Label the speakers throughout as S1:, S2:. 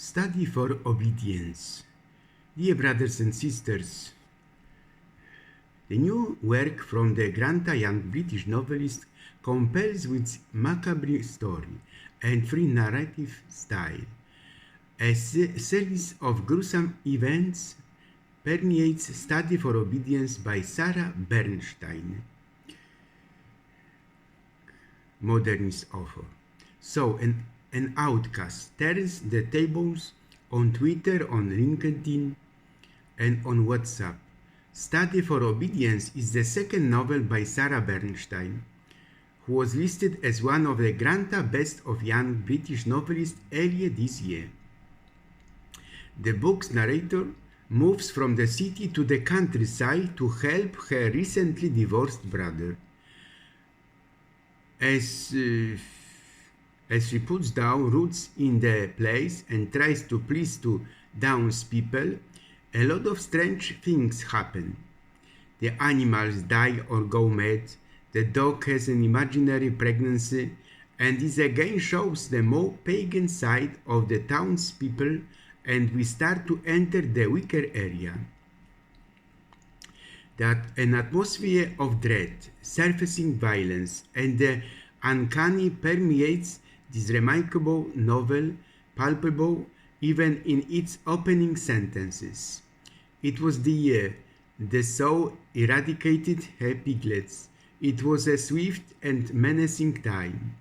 S1: Study for Obedience. Dear brothers and sisters, the new work from the Granta, young British novelist, compels with macabre story and free narrative style. A series of gruesome events permeates Study for Obedience by Sarah Bernstein, modernist author. So, an outcast turns the tables on Twitter, on LinkedIn, and on WhatsApp. Study for Obedience is the second novel by Sarah Bernstein, who was listed as one of the Granta Best of Young British Novelists earlier this year. The book's narrator moves from the city to the countryside to help her recently divorced brother. As she puts down roots in the place and tries to please to townspeople, a lot of strange things happen. The animals die or go mad, the dog has an imaginary pregnancy, and this again shows the more pagan side of the townspeople, and we start to enter the weaker area. That an atmosphere of dread, surfacing violence, and the uncanny permeates this remarkable novel, palpable even in its opening sentences. It was the year the sow eradicated her piglets. It was a swift and menacing time.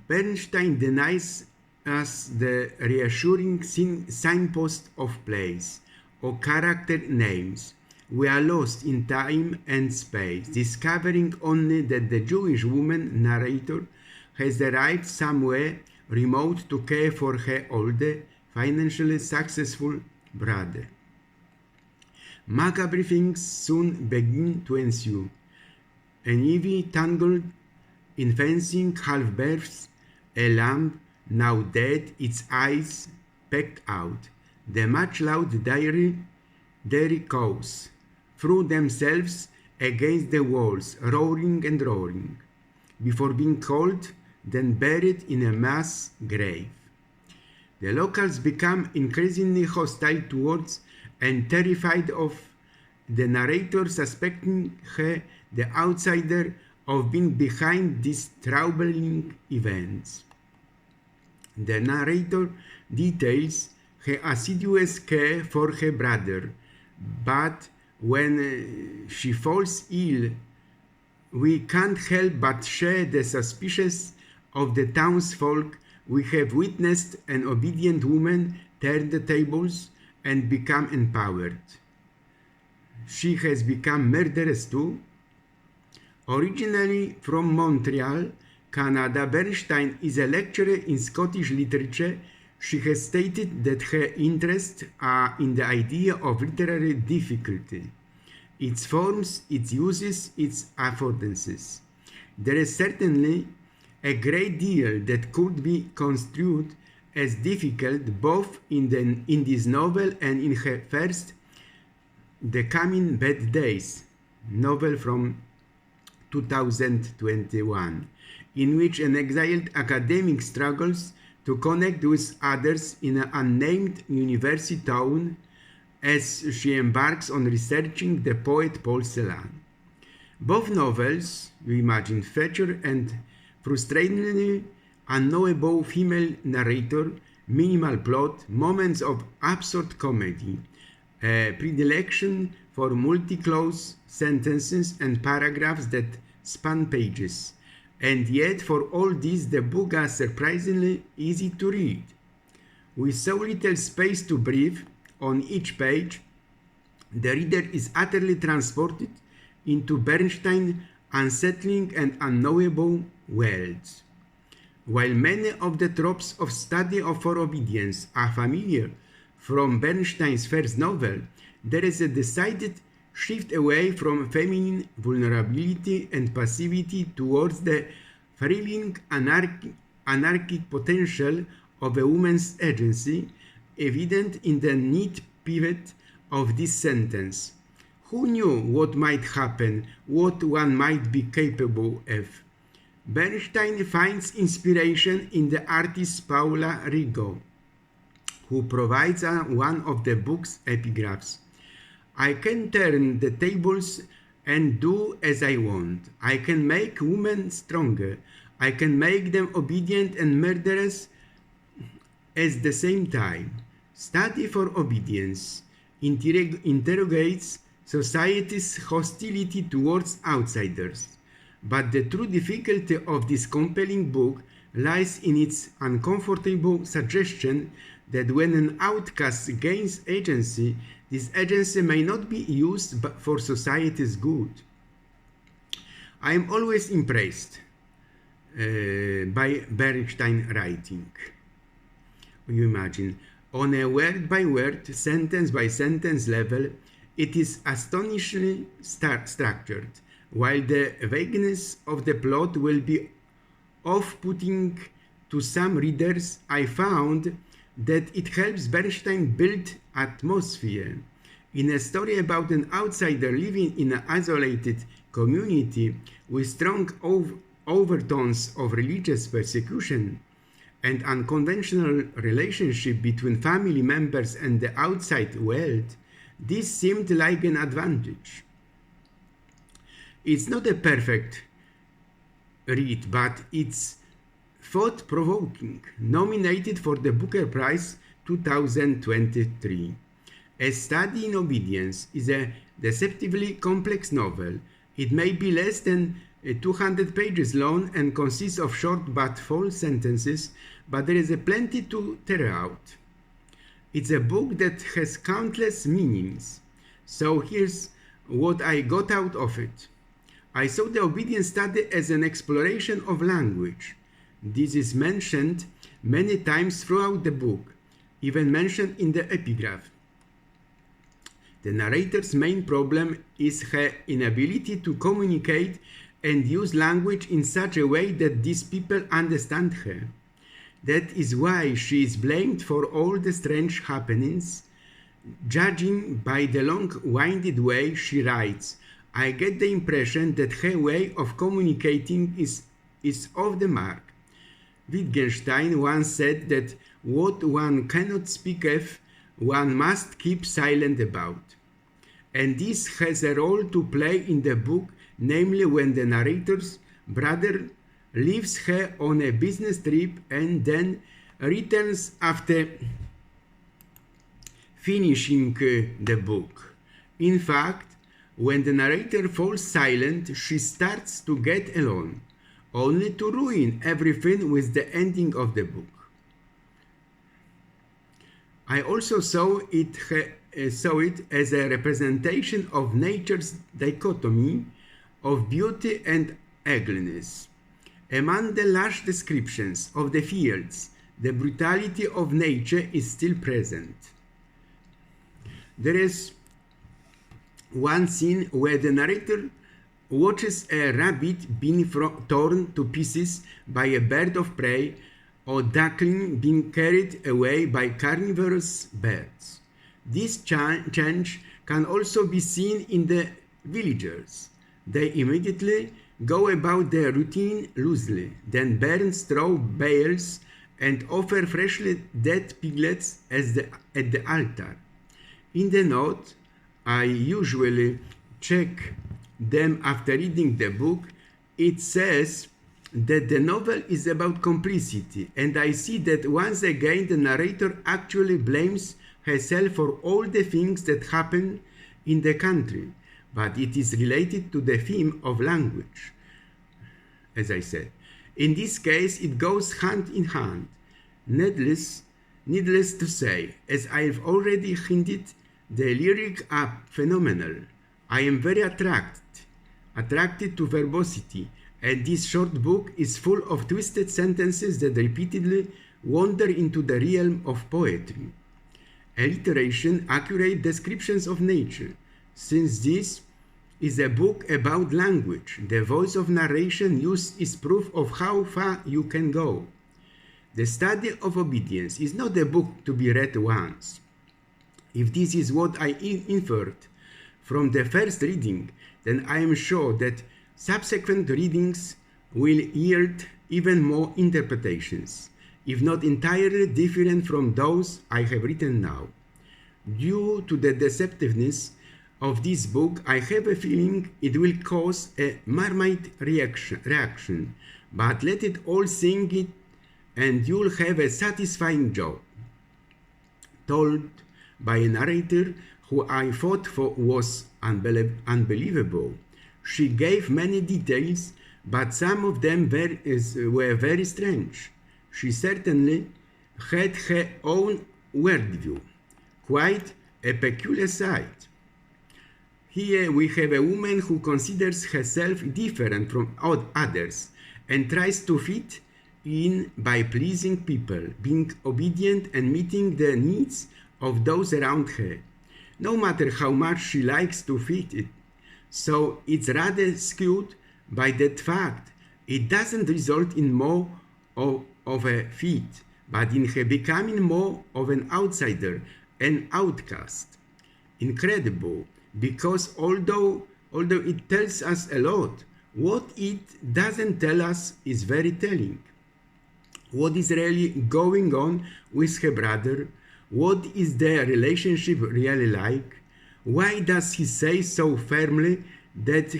S1: Bernstein denies us the reassuring signpost of place or character names. We are lost in time and space, discovering only that the Jewish woman narrator has arrived somewhere remote to care for her older, financially successful brother. Macabre things soon begin to ensue. An Ivy tangled in fencing half-births, a lamb now dead, its eyes pecked out. The much-loved dairy cows threw themselves against the walls, roaring and roaring, before being cold, then buried in a mass grave. The locals become increasingly hostile towards and terrified of the narrator, suspecting her, the outsider, of being behind these troubling events. The narrator details her assiduous care for her brother, but when she falls ill, we can't help but share the suspicions of the townsfolk. We have witnessed an obedient woman turn the tables and become empowered. She has become murderous too. Originally from Montreal, Canada, Bernstein is a lecturer in Scottish literature. She has stated that her interests are in the idea of literary difficulty, its forms, its uses, its affordances. There is certainly a great deal that could be construed as difficult both in this novel and in her first The Coming Bad Days novel from 2021, in which an exiled academic struggles to connect with others in an unnamed university town as she embarks on researching the poet Paul Celan. Both novels, we imagine, feature and frustratingly unknowable female narrator, minimal plot, moments of absurd comedy, a predilection for multi-clause sentences and paragraphs that span pages. And yet, for all this, the book is surprisingly easy to read. With so little space to breathe on each page, the reader is utterly transported into Bernstein's unsettling and unknowable worlds. While many of the tropes of Study for Obedience are familiar from Bernstein's first novel, there is a decided shift away from feminine vulnerability and passivity towards the thrilling anarchic potential of a woman's agency, evident in the neat pivot of this sentence. Who knew what might happen, what one might be capable of? Bernstein finds inspiration in the artist Paula Rigaud, who provides one of the book's epigraphs. I can turn the tables and do as I want. I can make women stronger. I can make them obedient and murderous at the same time. Study for obedience interrogates society's hostility towards outsiders. But the true difficulty of this compelling book lies in its uncomfortable suggestion that when an outcast gains agency, this agency may not be used for society's good. I am always impressed by Bernstein writing. You imagine, on a word-by-word, sentence-by-sentence level, it is astonishingly structured, while the vagueness of the plot will be off-putting to some readers. I found that it helps Bernstein build atmosphere. In a story about an outsider living in an isolated community with strong overtones of religious persecution and unconventional relationship between family members and the outside world, this seemed like an advantage. It's not a perfect read, but it's thought-provoking, nominated for the Booker Prize 2023. A Study in Obedience is a deceptively complex novel. It may be less than 200 pages long and consists of short but full sentences, but there is plenty to tear out. It's a book that has countless meanings. So here's what I got out of it. I saw the obedience study as an exploration of language. This is mentioned many times throughout the book, even mentioned in the epigraph. The narrator's main problem is her inability to communicate and use language in such a way that these people understand her. That is why she is blamed for all the strange happenings. Judging by the long-winded way she writes, I get the impression that her way of communicating is off the mark. Wittgenstein once said that what one cannot speak of, one must keep silent about. And this has a role to play in the book, namely when the narrator's brother leaves her on a business trip and then returns after finishing the book. In fact, when the narrator falls silent, she starts to get alone, only to ruin everything with the ending of the book. I also saw it as a representation of nature's dichotomy of beauty and ugliness. Among the lush descriptions of the fields, the brutality of nature is still present. There is one scene where the narrator watches a rabbit being torn to pieces by a bird of prey or duckling being carried away by carnivorous birds. This change can also be seen in the villagers. They immediately go about their routine loosely, then burn straw bales and offer freshly dead piglets at the altar. In the note, I usually check them after reading the book. It says that the novel is about complicity, and I see that once again the narrator actually blames herself for all the things that happen in the country, but it is related to the theme of language. As I said, in this case it goes hand in hand. Needless to say, as I've already hinted, the lyrics are phenomenal. I am very attracted to verbosity, and this short book is full of twisted sentences that repeatedly wander into the realm of poetry. Alliteration, accurate descriptions of nature. Since this is a book about language, the voice of narration used is proof of how far you can go. The Study of Obedience is not a book to be read once. If this is what I inferred from the first reading, then I am sure that subsequent readings will yield even more interpretations. if not entirely different from those I have written now. Due to the deceptiveness of this book, I have a feeling it will cause a Marmite reaction, but let it all sink it and you'll have a satisfying job. Told by a narrator who I thought was unbelievable. She gave many details, but some of them were very strange. She certainly had her own worldview, quite a peculiar sight. Here we have a woman who considers herself different from others and tries to fit in by pleasing people, being obedient and meeting the needs of those around her, no matter how much she likes to fit it. So it's rather skewed by that fact. It doesn't result in more of a fit, but in her becoming more of an outsider, an outcast. Incredible, because although it tells us a lot, what it doesn't tell us is very telling. What is really going on with her brother? What is their relationship really like? Why does he say so firmly that